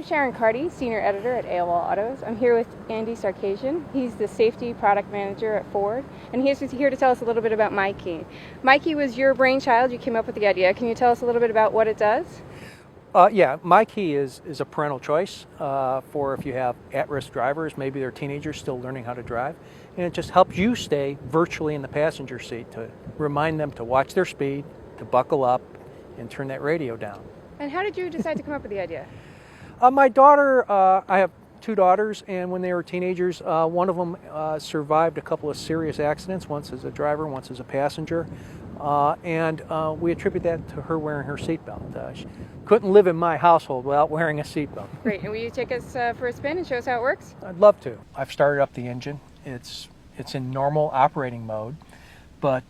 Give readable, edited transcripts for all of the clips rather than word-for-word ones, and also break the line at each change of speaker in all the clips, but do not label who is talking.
Sharon Carty, Senior Editor at AOL Autos. I'm here with Andy Sarkisian. He's the Safety Product Manager at Ford, and he's here to tell us a little bit about MYKEY. MYKEY was your brainchild. You came up with the idea. Can you tell us a little bit about what it does?
Yeah, MYKEY is a parental choice for if you have at-risk drivers, maybe they're teenagers still learning how to drive, and it just helps you stay virtually in the passenger seat to remind them to watch their speed, to buckle up, and turn that radio down.
And how did you decide to come up with the idea?
My daughter, I have two daughters, and when they were teenagers, one of them survived a couple of serious accidents, once as a driver, once as a passenger, and we attribute that to her wearing her seatbelt. She couldn't live in my household without wearing a seatbelt.
Great, and will you take us for a spin and show us how it works?
I'd love to. I've started up the engine. It's in normal operating mode, but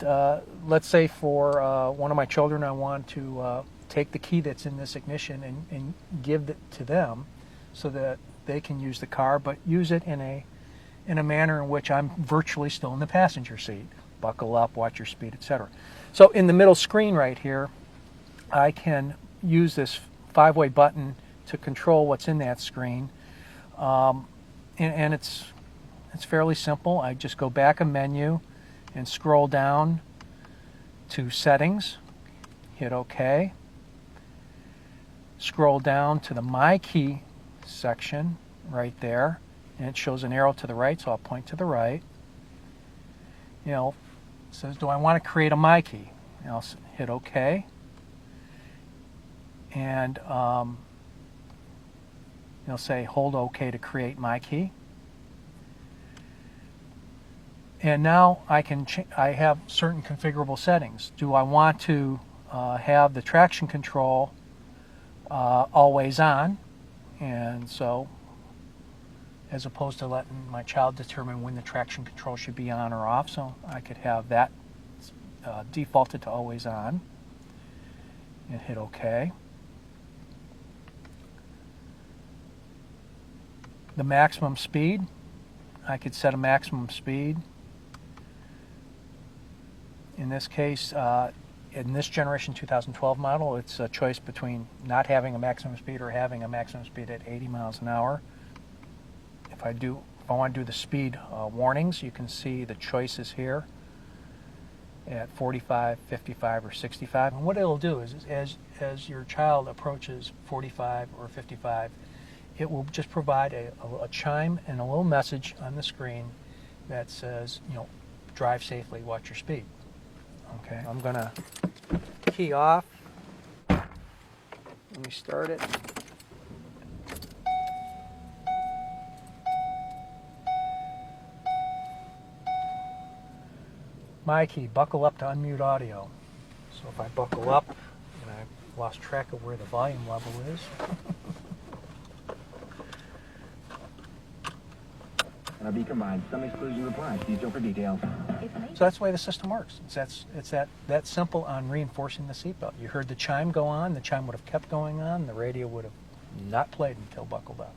let's say for one of my children, I want to take the key that's in this ignition and give it to them so that they can use the car, but use it in a manner in which I'm virtually still in the passenger seat. Buckle up, watch your speed, etc. So in the middle screen right here, I can use this 5-way button to control what's in that screen, and it's fairly simple. I just go back a menu and scroll down to Settings, hit OK. Scroll down to the MYKEY section right there, and it shows an arrow to the right, so I'll point to the right. You know, it says, do I want to create a MYKEY? And I'll hit OK. And it'll say hold OK to create MYKEY. And now I have certain configurable settings. Do I want to have the traction control always on, and so as opposed to letting my child determine when the traction control should be on or off, so I could have that defaulted to always on and hit OK. The maximum speed, I could set a maximum speed. In this case, in this generation 2012 model, it's a choice between not having a maximum speed or having a maximum speed at 80 miles an hour. If I want to do the speed warnings, you can see the choices here at 45, 55, or 65. And what it'll do is as your child approaches 45 or 55, it will just provide a chime and a little message on the screen that says, you know, drive safely, watch your speed. Okay, I'm going to key off. Let me start it. MYKEY, buckle up to unmute audio. So if I buckle up, and I've lost track of where the volume level is.
Be combined. Some exclusions apply. See show for details.
So that's the way the system works. It's that simple on reinforcing the seatbelt. You heard the chime go on. The chime would have kept going on. The radio would have not played until buckled up.